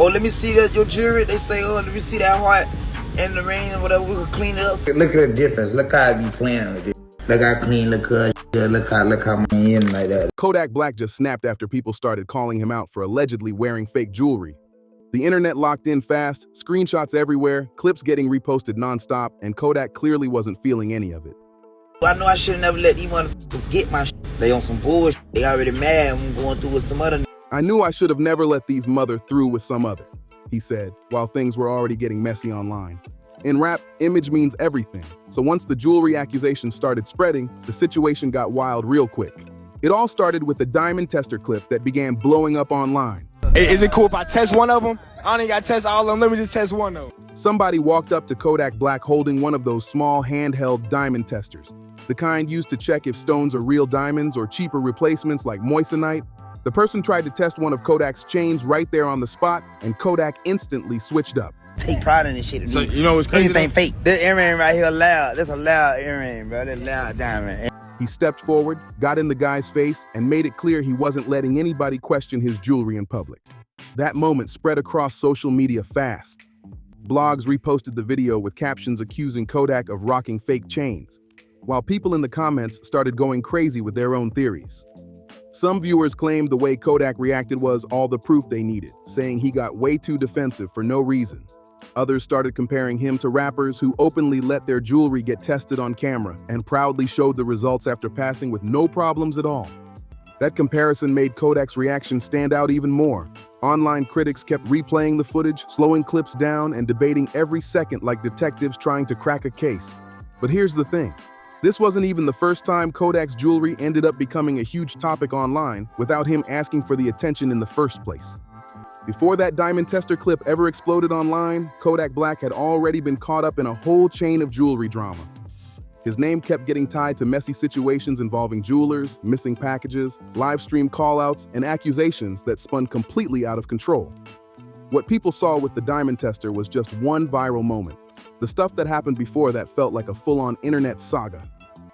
Oh, let me see your jewelry. They say, oh, let me see that heart in the rain or whatever. We could clean it up. Look at the difference. Look how I be playing with it. Look how clean, look how my in like that. Kodak Black just snapped after people started calling him out for allegedly wearing fake jewelry. The internet locked in fast, screenshots everywhere, clips getting reposted nonstop, and Kodak clearly wasn't feeling any of it. I know I should've never let these motherfuckers get my shit. They on some bullshit. They already mad. I'm going through with some other. I knew I should have never let these mother through with some other, he said, while things were already getting messy online. In rap, image means everything. So once the jewelry accusations started spreading, the situation got wild real quick. It all started with a diamond tester clip that began blowing up online. Is it cool if I test one of them? I don't got to test all of them. Let me just test one of them. Somebody walked up to Kodak Black holding one of those small handheld diamond testers, the kind used to check if stones are real diamonds or cheaper replacements like moissanite. The person tried to test one of Kodak's chains right there on the spot, and Kodak instantly switched up. Take pride in this shit. So you know what's crazy? Anything fake. This earring right here loud. That's a loud earring, bro. That's loud diamond. He stepped forward, got in the guy's face, and made it clear he wasn't letting anybody question his jewelry in public. That moment spread across social media fast. Blogs reposted the video with captions accusing Kodak of rocking fake chains, while people in the comments started going crazy with their own theories. Some viewers claimed the way Kodak reacted was all the proof they needed, saying he got way too defensive for no reason. Others started comparing him to rappers who openly let their jewelry get tested on camera and proudly showed the results after passing with no problems at all. That comparison made Kodak's reaction stand out even more. Online critics kept replaying the footage, slowing clips down, and debating every second like detectives trying to crack a case. But here's the thing. This wasn't even the first time Kodak's jewelry ended up becoming a huge topic online without him asking for the attention in the first place. Before that diamond tester clip ever exploded online, Kodak Black had already been caught up in a whole chain of jewelry drama. His name kept getting tied to messy situations involving jewelers, missing packages, live stream callouts, and accusations that spun completely out of control. What people saw with the diamond tester was just one viral moment. The stuff that happened before that felt like a full-on internet saga.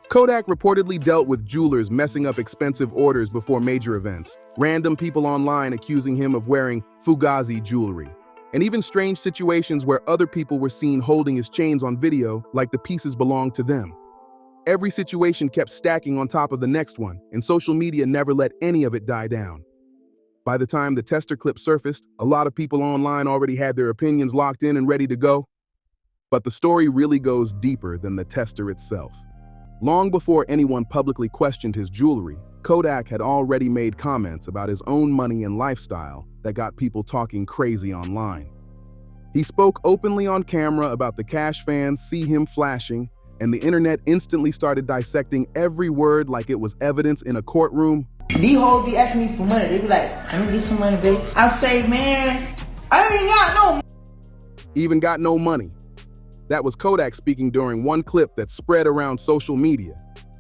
Kodak reportedly dealt with jewelers messing up expensive orders before major events, random people online accusing him of wearing Fugazi jewelry, and even strange situations where other people were seen holding his chains on video like the pieces belonged to them. Every situation kept stacking on top of the next one, and social media never let any of it die down. By the time the tester clip surfaced, a lot of people online already had their opinions locked in and ready to go. But the story really goes deeper than the tester itself. Long before anyone publicly questioned his jewelry, Kodak had already made comments about his own money and lifestyle that got people talking crazy online. He spoke openly on camera about the cash fans see him flashing, and the internet instantly started dissecting every word like it was evidence in a courtroom. These hoes be asking me for money. They be like, let me get some money, babe. I say, man, I ain't got no money. Even got no money. That was Kodak speaking during one clip that spread around social media.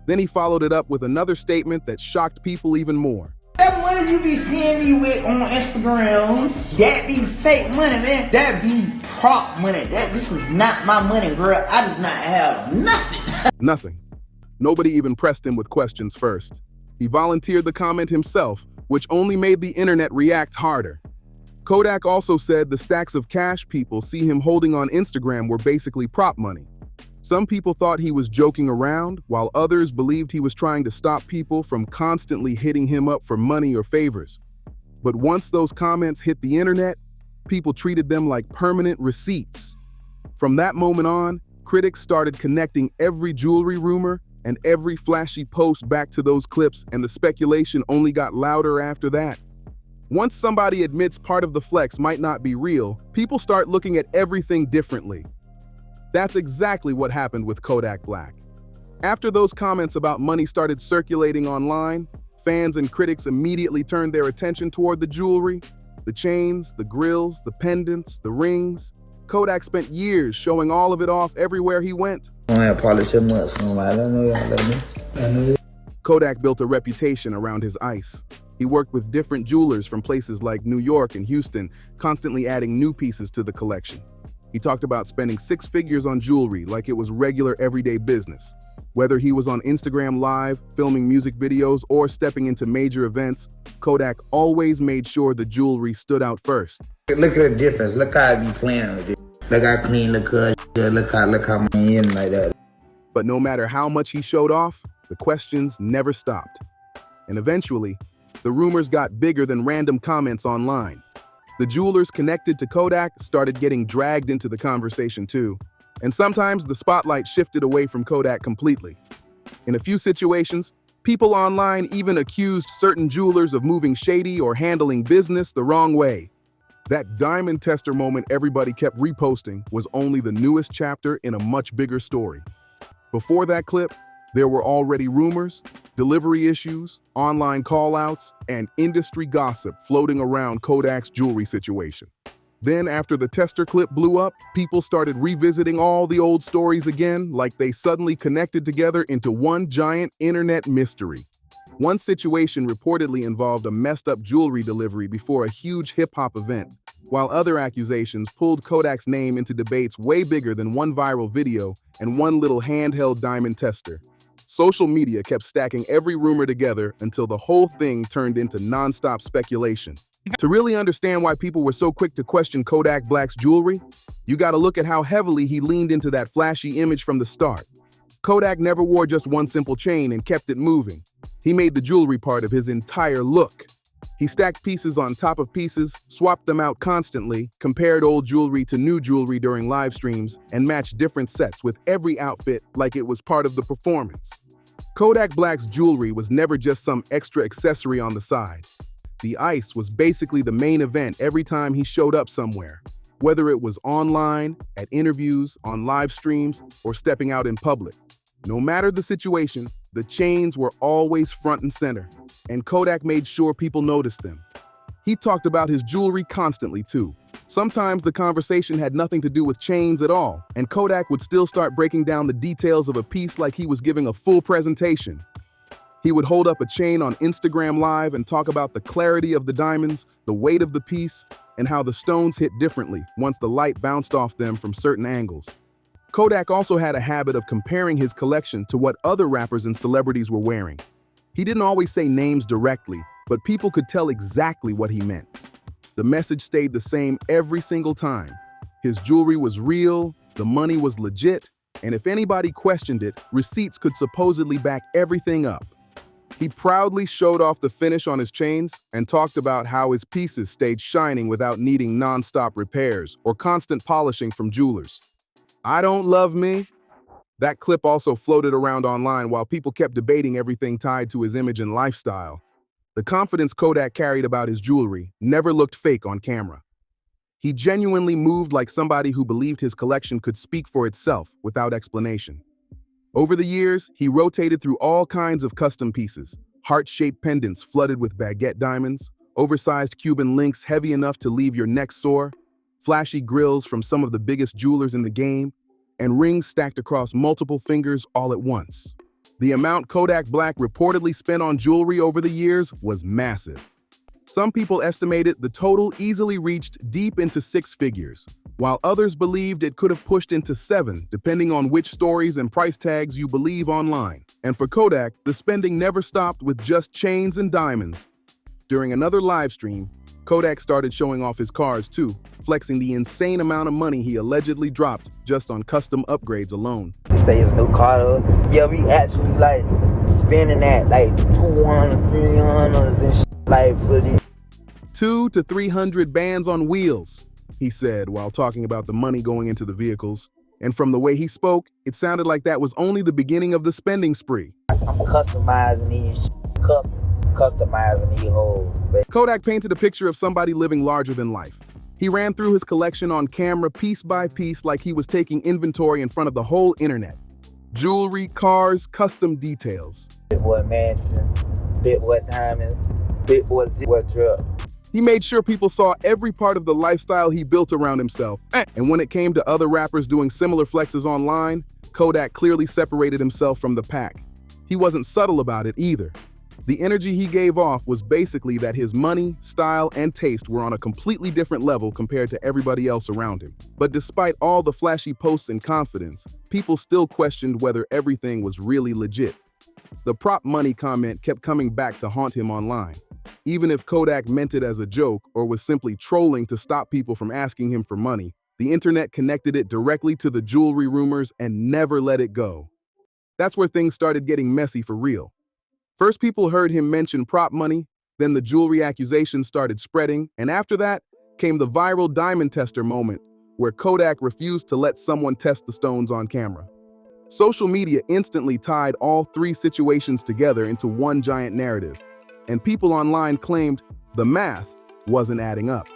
Then he followed it up with another statement that shocked people even more. That money you be seeing me with on Instagrams, that be fake money, man. That be prop money. This is not my money, girl. I do not have nothing. Nothing. Nobody even pressed him with questions first. He volunteered the comment himself, which only made the internet react harder. Kodak also said the stacks of cash people see him holding on Instagram were basically prop money. Some people thought he was joking around, while others believed he was trying to stop people from constantly hitting him up for money or favors. But once those comments hit the internet, people treated them like permanent receipts. From that moment on, critics started connecting every jewelry rumor and every flashy post back to those clips, and the speculation only got louder after that. Once somebody admits part of the flex might not be real, people start looking at everything differently. That's exactly what happened with Kodak Black. After those comments about money started circulating online, fans and critics immediately turned their attention toward the jewelry, the chains, the grills, the pendants, the rings. Kodak spent years showing all of it off everywhere he went. Kodak built a reputation around his ice. He worked with different jewelers from places like New York and Houston, constantly adding new pieces to the collection. He talked about spending 6 figures on jewelry like it was regular everyday business. Whether he was on Instagram Live, filming music videos, or stepping into major events, Kodak always made sure the jewelry stood out first. Look at the difference. Look how I be playing with it. Look how clean, look how my in like that. But no matter how much he showed off, the questions never stopped. And eventually, the rumors got bigger than random comments online. The jewelers connected to Kodak started getting dragged into the conversation too. And sometimes the spotlight shifted away from Kodak completely. In a few situations, people online even accused certain jewelers of moving shady or handling business the wrong way. That diamond tester moment everybody kept reposting was only the newest chapter in a much bigger story. Before that clip, there were already rumors, delivery issues, online call-outs, and industry gossip floating around Kodak's jewelry situation. Then, after the tester clip blew up, people started revisiting all the old stories again, like they suddenly connected together into one giant internet mystery. One situation reportedly involved a messed-up jewelry delivery before a huge hip-hop event, while other accusations pulled Kodak's name into debates way bigger than one viral video and one little handheld diamond tester. Social media kept stacking every rumor together until the whole thing turned into non-stop speculation. To really understand why people were so quick to question Kodak Black's jewelry, you gotta look at how heavily he leaned into that flashy image from the start. Kodak never wore just one simple chain and kept it moving. He made the jewelry part of his entire look. He stacked pieces on top of pieces, swapped them out constantly, compared old jewelry to new jewelry during live streams, and matched different sets with every outfit like it was part of the performance. Kodak Black's jewelry was never just some extra accessory on the side. The ice was basically the main event every time he showed up somewhere, whether it was online, at interviews, on live streams, or stepping out in public. No matter the situation, the chains were always front and center, and Kodak made sure people noticed them. He talked about his jewelry constantly too. Sometimes the conversation had nothing to do with chains at all, and Kodak would still start breaking down the details of a piece like he was giving a full presentation. He would hold up a chain on Instagram Live and talk about the clarity of the diamonds, the weight of the piece, and how the stones hit differently once the light bounced off them from certain angles. Kodak also had a habit of comparing his collection to what other rappers and celebrities were wearing. He didn't always say names directly, but people could tell exactly what he meant. The message stayed the same every single time. His jewelry was real, the money was legit, and if anybody questioned it, receipts could supposedly back everything up. He proudly showed off the finish on his chains and talked about how his pieces stayed shining without needing non-stop repairs or constant polishing from jewelers. "I don't love me." That clip also floated around online while people kept debating everything tied to his image and lifestyle. The confidence Kodak carried about his jewelry never looked fake on camera. He genuinely moved like somebody who believed his collection could speak for itself without explanation. Over the years, he rotated through all kinds of custom pieces, heart-shaped pendants flooded with baguette diamonds, oversized Cuban links heavy enough to leave your neck sore, flashy grills from some of the biggest jewelers in the game, and rings stacked across multiple fingers all at once. The amount Kodak Black reportedly spent on jewelry over the years was massive. Some people estimated the total easily reached deep into 6 figures, while others believed it could have pushed into 7, depending on which stories and price tags you believe online. And for Kodak, the spending never stopped with just chains and diamonds. During another live stream, Kodak started showing off his cars too, flexing the insane amount of money he allegedly dropped just on custom upgrades alone. Say his new car, yeah, we actually like spending that like 200, 300s and shit like for these. 200 to 300 bands on wheels, he said while talking about the money going into the vehicles. And from the way he spoke, it sounded like that was only the beginning of the spending spree. I'm customizing these customizing these hoes. Kodak painted a picture of somebody living larger than life. He ran through his collection on camera piece by piece like he was taking inventory in front of the whole internet. Jewelry, cars, custom details. Bit what mansions, bit what diamonds, bit what drug. He made sure people saw every part of the lifestyle he built around himself. And when it came to other rappers doing similar flexes online, Kodak clearly separated himself from the pack. He wasn't subtle about it either. The energy he gave off was basically that his money, style, and taste were on a completely different level compared to everybody else around him. But despite all the flashy posts and confidence, people still questioned whether everything was really legit. The prop money comment kept coming back to haunt him online. Even if Kodak meant it as a joke or was simply trolling to stop people from asking him for money, the internet connected it directly to the jewelry rumors and never let it go. That's where things started getting messy for real. First, people heard him mention prop money, then the jewelry accusations started spreading, and after that came the viral diamond tester moment, where Kodak refused to let someone test the stones on camera. Social media instantly tied all three situations together into one giant narrative, and people online claimed the math wasn't adding up.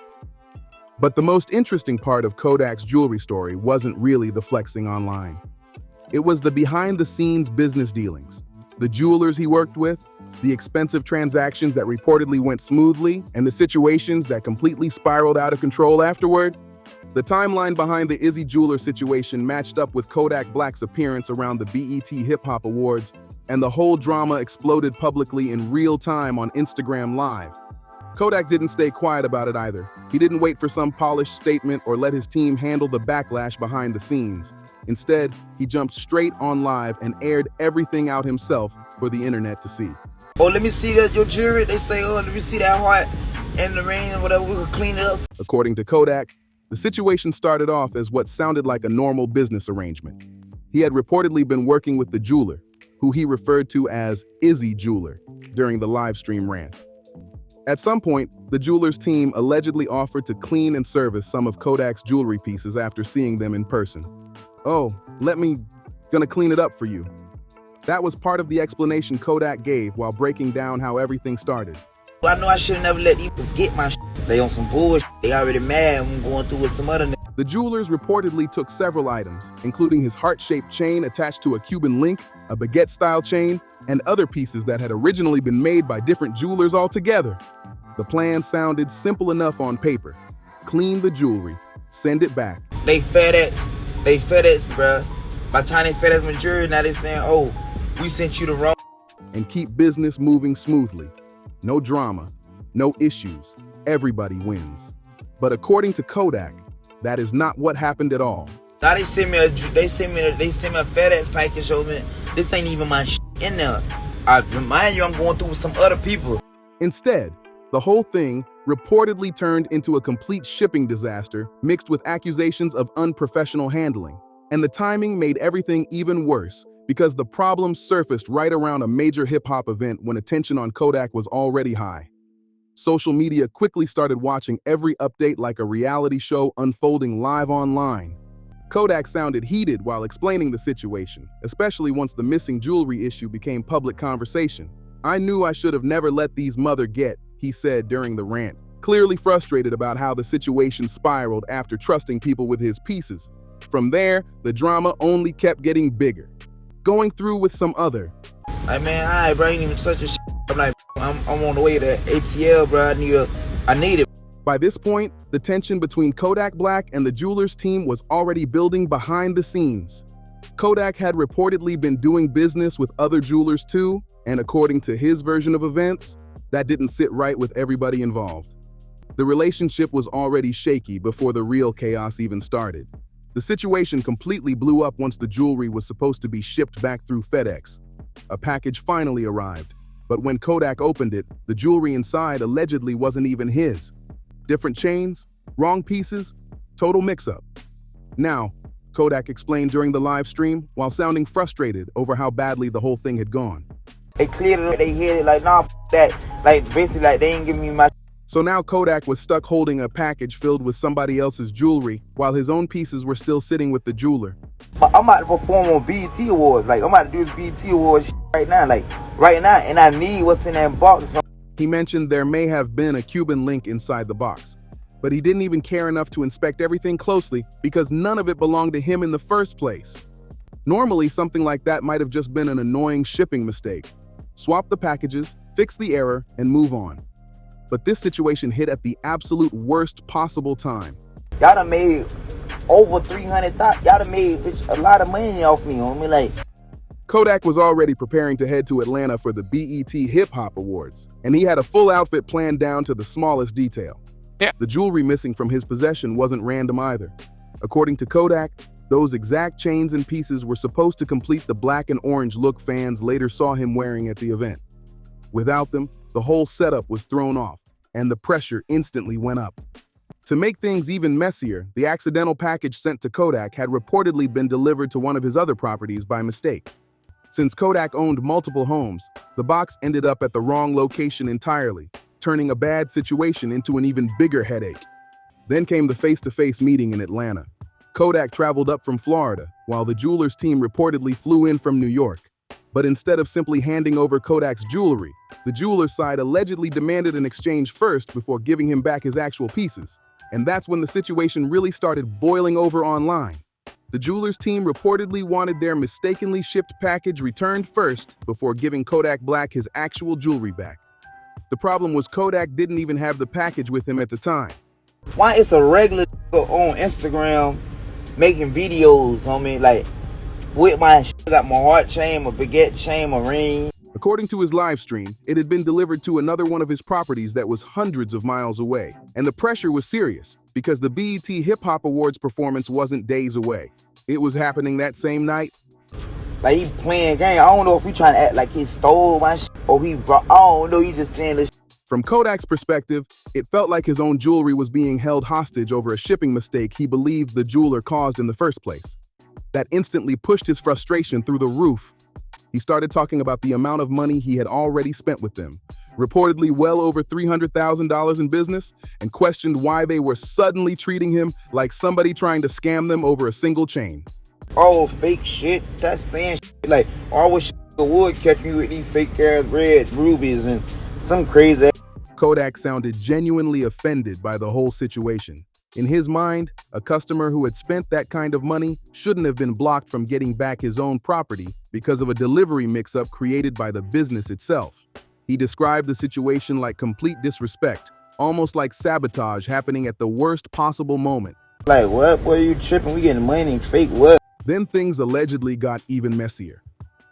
But the most interesting part of Kodak's jewelry story wasn't really the flexing online. It was the behind-the-scenes business dealings. The jewelers he worked with, the expensive transactions that reportedly went smoothly, and the situations that completely spiraled out of control afterward. The timeline behind the Izzy Jeweler situation matched up with Kodak Black's appearance around the BET Hip Hop Awards, and the whole drama exploded publicly in real time on Instagram Live. Kodak didn't stay quiet about it either. He didn't wait for some polished statement or let his team handle the backlash behind the scenes. Instead, he jumped straight on live and aired everything out himself for the internet to see. Oh, let me see your jewelry. They say, oh, let me see that heart in the rain or whatever. We could clean it up. According to Kodak, the situation started off as what sounded like a normal business arrangement. He had reportedly been working with the jeweler, who he referred to as Izzy Jeweler, during the live stream rant. At some point, the jeweler's team allegedly offered to clean and service some of Kodak's jewelry pieces after seeing them in person. Oh, gonna clean it up for you. That was part of the explanation Kodak gave while breaking down how everything started. I know I should've never let these people get my shit. They on some bullshit. They already mad. I'm going through with some other niggas. The jewelers reportedly took several items, including his heart-shaped chain attached to a Cuban link, a baguette-style chain, and other pieces that had originally been made by different jewelers altogether. The plan sounded simple enough on paper. Clean the jewelry, send it back. They FedEx, bruh. By the time they FedEx my jewelry, now they saying, oh, we sent you the wrong. And keep business moving smoothly. No drama, no issues. Everybody wins. But according to Kodak, that is not what happened at all. Now they send me a FedEx package over. This ain't even my shit in there. I remind you, I'm going through with some other people. Instead, the whole thing reportedly turned into a complete shipping disaster mixed with accusations of unprofessional handling. And the timing made everything even worse because the problem surfaced right around a major hip-hop event when attention on Kodak was already high. Social media quickly started watching every update like a reality show unfolding live online. Kodak sounded heated while explaining the situation, especially once the missing jewelry issue became public conversation. I knew I should have never let these mother get, he said during the rant, clearly frustrated about how the situation spiraled after trusting people with his pieces. From there, the drama only kept getting bigger. Going through with some other. Like, man, alright, bro, I ain't even such a shit. I'm like, I'm on the way to ATL, bro. I need it. By this point, the tension between Kodak Black and the jeweler's team was already building behind the scenes. Kodak had reportedly been doing business with other jewelers too, and according to his version of events, that didn't sit right with everybody involved. The relationship was already shaky before the real chaos even started. The situation completely blew up once the jewelry was supposed to be shipped back through FedEx. A package finally arrived, but when Kodak opened it, the jewelry inside allegedly wasn't even his. Different chains, wrong pieces, total mix-up. Now, Kodak explained during the live stream while sounding frustrated over how badly the whole thing had gone. They cleared it up, they hit it like, nah, f that. Like, basically, like, they ain't giving me my. So now Kodak was stuck holding a package filled with somebody else's jewelry while his own pieces were still sitting with the jeweler. I'm about to perform on BET Awards. Like, I'm about to do this BET Awards right now. Like, right now. And I need what's in that box. He mentioned there may have been a Cuban link inside the box, but he didn't even care enough to inspect everything closely because none of it belonged to him in the first place. Normally, something like that might have just been an annoying shipping mistake. Swap the packages, fix the error, and move on. But this situation hit at the absolute worst possible time. Y'all done made over 300,000. Y'all done made a lot of money off me, homie. Like, Kodak was already preparing to head to Atlanta for the BET Hip Hop Awards, and he had a full outfit planned down to the smallest detail. Yeah. The jewelry missing from his possession wasn't random either. According to Kodak, those exact chains and pieces were supposed to complete the black and orange look fans later saw him wearing at the event. Without them, the whole setup was thrown off, and the pressure instantly went up. To make things even messier, the accidental package sent to Kodak had reportedly been delivered to one of his other properties by mistake. Since Kodak owned multiple homes, the box ended up at the wrong location entirely, turning a bad situation into an even bigger headache. Then came the face-to-face meeting in Atlanta. Kodak traveled up from Florida, while the jeweler's team reportedly flew in from New York. But instead of simply handing over Kodak's jewelry, the jeweler's side allegedly demanded an exchange first before giving him back his actual pieces. And that's when the situation really started boiling over online. The jeweler's team reportedly wanted their mistakenly shipped package returned first before giving Kodak Black his actual jewelry back. The problem was Kodak didn't even have the package with him at the time. Why it's a regular on Instagram making videos, homie, like with my got my heart chain, my baguette chain, my ring. According to his live stream, it had been delivered to another one of his properties that was hundreds of miles away. And the pressure was serious because the BET Hip Hop Awards performance wasn't days away. It was happening that same night. Like he playing game. I don't know if he trying to act like he stole my or he brought, I don't know, he just saying this. From Kodak's perspective, it felt like his own jewelry was being held hostage over a shipping mistake he believed the jeweler caused in the first place. That instantly pushed his frustration through the roof. He started talking about the amount of money he had already spent with them, reportedly well over $300,000 in business, and questioned why they were suddenly treating him like somebody trying to scam them over a single chain. Oh, fake shit. That's saying shit. Like, I wish would catch me with these fake ass red rubies and some crazy. Kodak sounded genuinely offended by the whole situation. In his mind, a customer who had spent that kind of money shouldn't have been blocked from getting back his own property because of a delivery mix-up created by the business itself. He described the situation like complete disrespect, almost like sabotage happening at the worst possible moment. Like, what? What are you tripping? We getting money, fake what? Then things allegedly got even messier.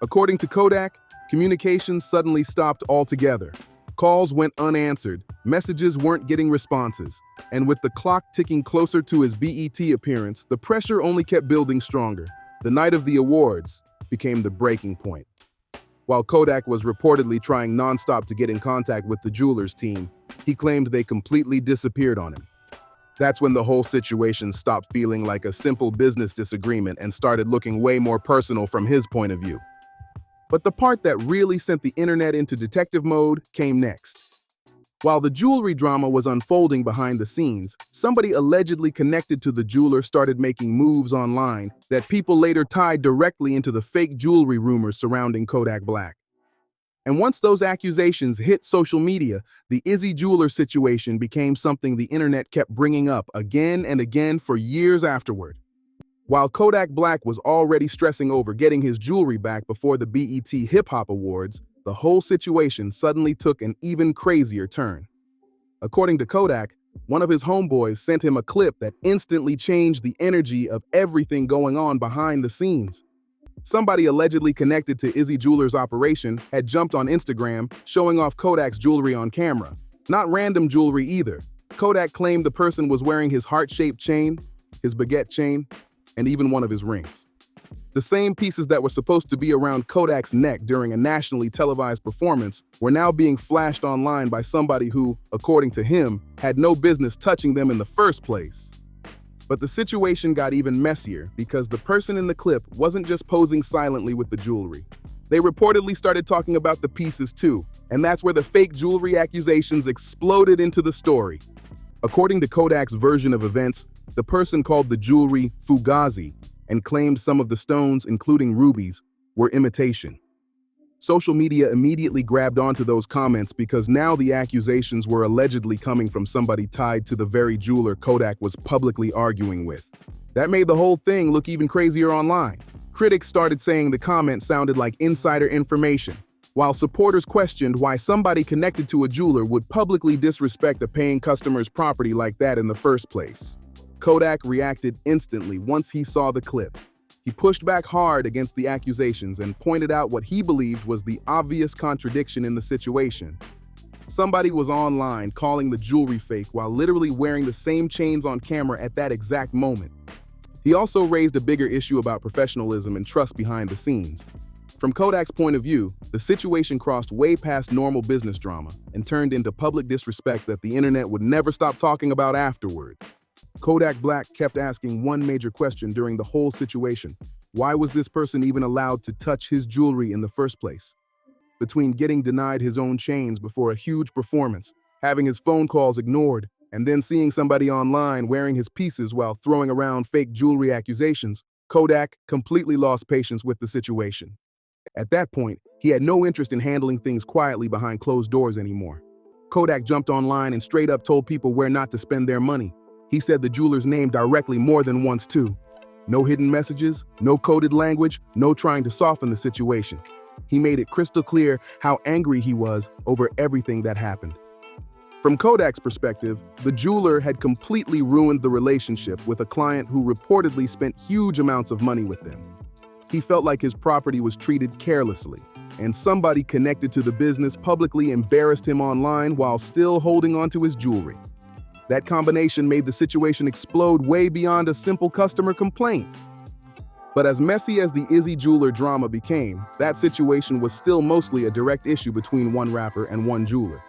According to Kodak, communications suddenly stopped altogether. Calls went unanswered, messages weren't getting responses, and with the clock ticking closer to his BET appearance, the pressure only kept building stronger. The night of the awards became the breaking point. While Kodak was reportedly trying nonstop to get in contact with the jeweler's team, he claimed they completely disappeared on him. That's when the whole situation stopped feeling like a simple business disagreement and started looking way more personal from his point of view. But the part that really sent the internet into detective mode came next. While the jewelry drama was unfolding behind the scenes, somebody allegedly connected to the jeweler started making moves online that people later tied directly into the fake jewelry rumors surrounding Kodak Black. And once those accusations hit social media, the Izzy Jeweler situation became something the internet kept bringing up again and again for years afterward. While Kodak Black was already stressing over getting his jewelry back before the BET Hip Hop Awards, the whole situation suddenly took an even crazier turn. According to Kodak, one of his homeboys sent him a clip that instantly changed the energy of everything going on behind the scenes. Somebody allegedly connected to Izzy Jeweler's operation had jumped on Instagram, showing off Kodak's jewelry on camera. Not random jewelry either. Kodak claimed the person was wearing his heart-shaped chain, his baguette chain, and even one of his rings. The same pieces that were supposed to be around Kodak's neck during a nationally televised performance were now being flashed online by somebody who, according to him, had no business touching them in the first place. But the situation got even messier because the person in the clip wasn't just posing silently with the jewelry. They reportedly started talking about the pieces too, and that's where the fake jewelry accusations exploded into the story. According to Kodak's version of events, the person called the jewelry Fugazi and claimed some of the stones, including rubies, were imitation. Social media immediately grabbed onto those comments because now the accusations were allegedly coming from somebody tied to the very jeweler Kodak was publicly arguing with. That made the whole thing look even crazier online. Critics started saying the comments sounded like insider information, while supporters questioned why somebody connected to a jeweler would publicly disrespect a paying customer's property like that in the first place. Kodak reacted instantly once he saw the clip. He pushed back hard against the accusations and pointed out what he believed was the obvious contradiction in the situation. Somebody was online calling the jewelry fake while literally wearing the same chains on camera at that exact moment. He also raised a bigger issue about professionalism and trust behind the scenes. From Kodak's point of view, the situation crossed way past normal business drama and turned into public disrespect that the internet would never stop talking about afterward. Kodak Black kept asking one major question during the whole situation. Why was this person even allowed to touch his jewelry in the first place? Between getting denied his own chains before a huge performance, having his phone calls ignored, and then seeing somebody online wearing his pieces while throwing around fake jewelry accusations, Kodak completely lost patience with the situation. At that point, he had no interest in handling things quietly behind closed doors anymore. Kodak jumped online and straight up told people where not to spend their money. He said the jeweler's name directly more than once too. No hidden messages, no coded language, no trying to soften the situation. He made it crystal clear how angry he was over everything that happened. From Kodak's perspective, the jeweler had completely ruined the relationship with a client who reportedly spent huge amounts of money with them. He felt like his property was treated carelessly, and somebody connected to the business publicly embarrassed him online while still holding onto his jewelry. That combination made the situation explode way beyond a simple customer complaint. But as messy as the Izzy Jeweler drama became, that situation was still mostly a direct issue between one rapper and one jeweler.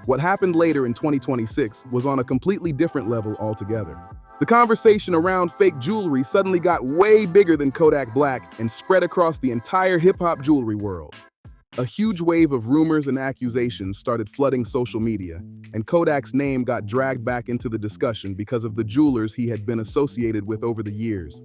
What happened later in 2026 was on a completely different level altogether. The conversation around fake jewelry suddenly got way bigger than Kodak Black and spread across the entire hip-hop jewelry world. A huge wave of rumors and accusations started flooding social media, and Kodak's name got dragged back into the discussion because of the jewelers he had been associated with over the years.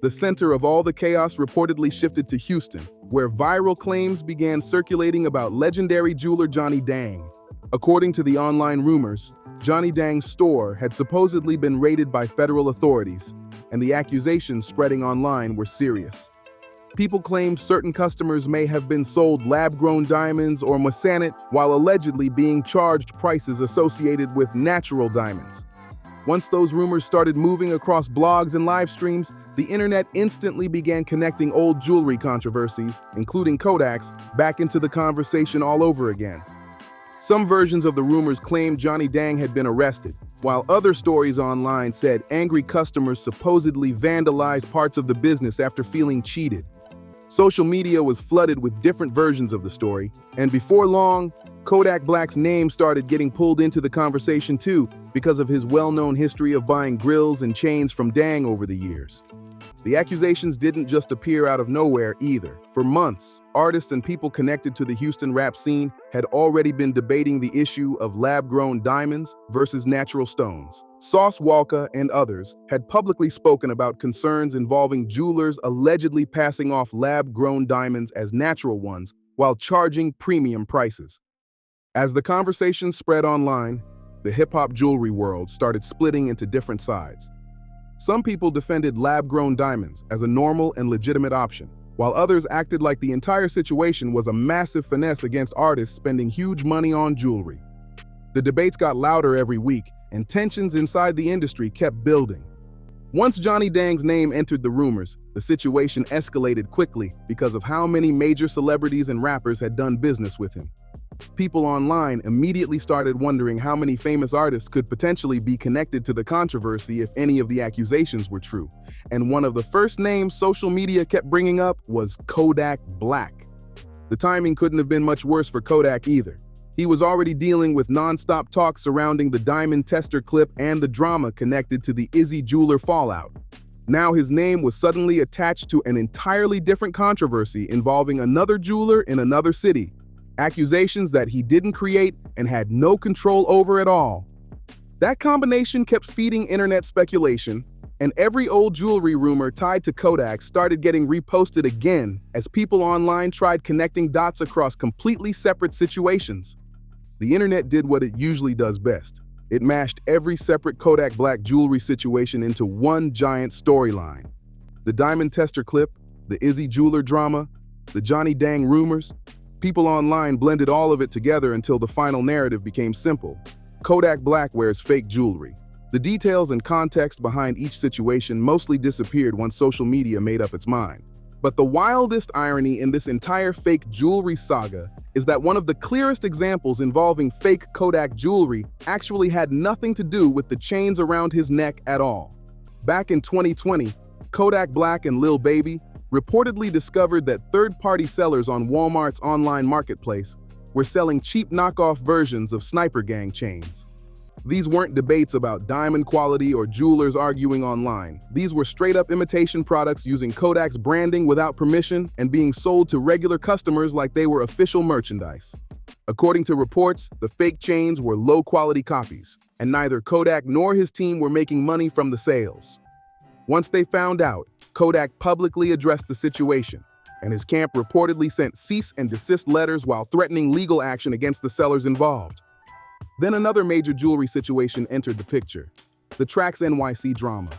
The center of all the chaos reportedly shifted to Houston, where viral claims began circulating about legendary jeweler Johnny Dang. According to the online rumors, Johnny Dang's store had supposedly been raided by federal authorities, and the accusations spreading online were serious. People claimed certain customers may have been sold lab-grown diamonds or moissanite while allegedly being charged prices associated with natural diamonds. Once those rumors started moving across blogs and live streams, the internet instantly began connecting old jewelry controversies, including Kodak's, back into the conversation all over again. Some versions of the rumors claimed Johnny Dang had been arrested, while other stories online said angry customers supposedly vandalized parts of the business after feeling cheated. Social media was flooded with different versions of the story, and before long, Kodak Black's name started getting pulled into the conversation too because of his well-known history of buying grills and chains from Dang over the years. The accusations didn't just appear out of nowhere either. For months, artists and people connected to the Houston rap scene had already been debating the issue of lab-grown diamonds versus natural stones. Sauce Walka and others had publicly spoken about concerns involving jewelers allegedly passing off lab-grown diamonds as natural ones while charging premium prices. As the conversation spread online, the hip-hop jewelry world started splitting into different sides. Some people defended lab-grown diamonds as a normal and legitimate option, while others acted like the entire situation was a massive finesse against artists spending huge money on jewelry. The debates got louder every week, and tensions inside the industry kept building. Once Johnny Dang's name entered the rumors, the situation escalated quickly because of how many major celebrities and rappers had done business with him. People online immediately started wondering how many famous artists could potentially be connected to the controversy if any of the accusations were true. And one of the first names social media kept bringing up was Kodak Black. The timing couldn't have been much worse for Kodak either. He was already dealing with non-stop talk surrounding the diamond tester clip and the drama connected to the Izzy Jeweler fallout. Now his name was suddenly attached to an entirely different controversy involving another jeweler in another city. Accusations that he didn't create and had no control over at all. That combination kept feeding internet speculation, and every old jewelry rumor tied to Kodak started getting reposted again as people online tried connecting dots across completely separate situations. The internet did what it usually does best. It mashed every separate Kodak Black jewelry situation into one giant storyline. The diamond tester clip, the Izzy Jeweler drama, the Johnny Dang rumors. People online blended all of it together until the final narrative became simple. Kodak Black wears fake jewelry. The details and context behind each situation mostly disappeared once social media made up its mind. But the wildest irony in this entire fake jewelry saga is that one of the clearest examples involving fake Kodak jewelry actually had nothing to do with the chains around his neck at all. Back in 2020, Kodak Black and Lil Baby reportedly discovered that third-party sellers on Walmart's online marketplace were selling cheap knockoff versions of Sniper Gang chains. These weren't debates about diamond quality or jewelers arguing online. These were straight-up imitation products using Kodak's branding without permission and being sold to regular customers like they were official merchandise. According to reports, the fake chains were low-quality copies, and neither Kodak nor his team were making money from the sales. Once they found out, Kodak publicly addressed the situation, and his camp reportedly sent cease and desist letters while threatening legal action against the sellers involved. Then another major jewelry situation entered the picture: the Trax NYC drama.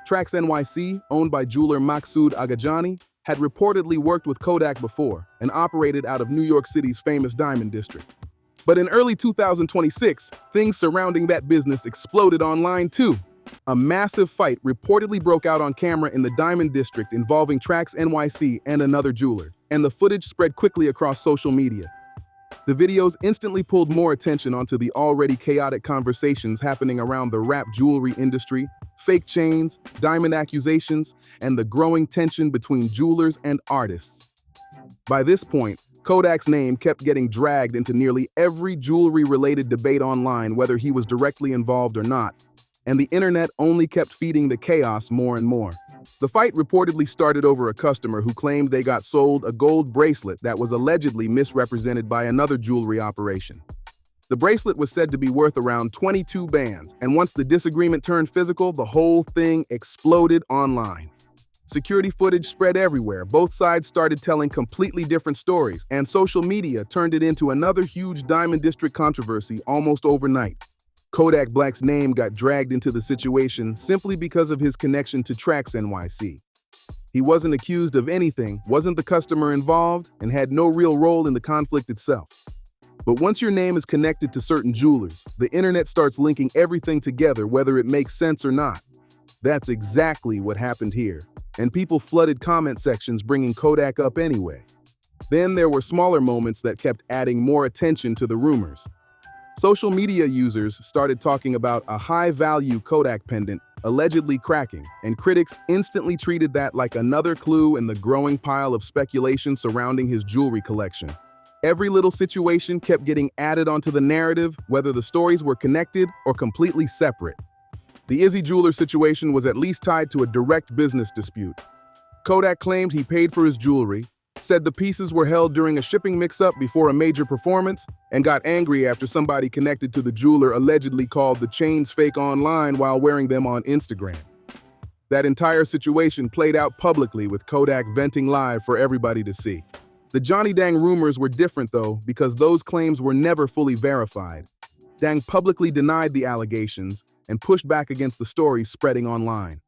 Trax NYC, owned by jeweler Maksud Agajani, had reportedly worked with Kodak before and operated out of New York City's famous Diamond District. But in early 2026, things surrounding that business exploded online too. A massive fight reportedly broke out on camera in the Diamond District involving Trax NYC and another jeweler, and the footage spread quickly across social media. The videos instantly pulled more attention onto the already chaotic conversations happening around the rap jewelry industry, fake chains, diamond accusations, and the growing tension between jewelers and artists. By this point, Kodak's name kept getting dragged into nearly every jewelry-related debate online, whether he was directly involved or not, and the internet only kept feeding the chaos more and more. The fight reportedly started over a customer who claimed they got sold a gold bracelet that was allegedly misrepresented by another jewelry operation. The bracelet was said to be worth around 22 bands, and once the disagreement turned physical, the whole thing exploded online. Security footage spread everywhere, both sides started telling completely different stories, and social media turned it into another huge Diamond District controversy almost overnight. Kodak Black's name got dragged into the situation simply because of his connection to Trax NYC. He wasn't accused of anything, wasn't the customer involved, and had no real role in the conflict itself. But once your name is connected to certain jewelers, the internet starts linking everything together, whether it makes sense or not. That's exactly what happened here, and people flooded comment sections bringing Kodak up anyway. Then there were smaller moments that kept adding more attention to the rumors. Social media users started talking about a high-value Kodak pendant allegedly cracking, and critics instantly treated that like another clue in the growing pile of speculation surrounding his jewelry collection. Every little situation kept getting added onto the narrative, whether the stories were connected or completely separate. The Izzy Jeweler situation was at least tied to a direct business dispute. Kodak claimed he paid for his jewelry, said the pieces were held during a shipping mix-up before a major performance, and got angry after somebody connected to the jeweler allegedly called the chains fake online while wearing them on Instagram. That entire situation played out publicly with Kodak venting live for everybody to see. The Johnny Dang rumors were different though, because those claims were never fully verified. Dang publicly denied the allegations and pushed back against the stories spreading online.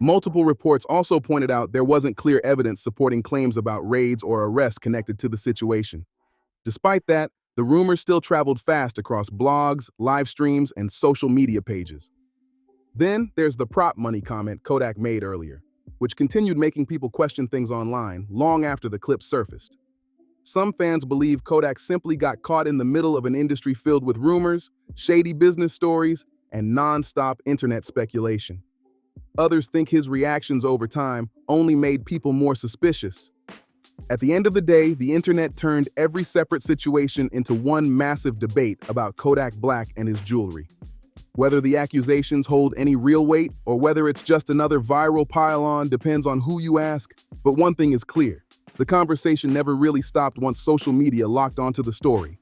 Multiple reports also pointed out there wasn't clear evidence supporting claims about raids or arrests connected to the situation. Despite that, the rumors still traveled fast across blogs, live streams, and social media pages. Then there's the prop money comment Kodak made earlier, which continued making people question things online long after the clip surfaced. Some fans believe Kodak simply got caught in the middle of an industry filled with rumors, shady business stories, and non-stop internet speculation. Others think his reactions over time only made people more suspicious. At the end of the day, the internet turned every separate situation into one massive debate about Kodak Black and his jewelry. Whether the accusations hold any real weight or whether it's just another viral pile-on depends on who you ask, but one thing is clear: the conversation never really stopped once social media locked onto the story.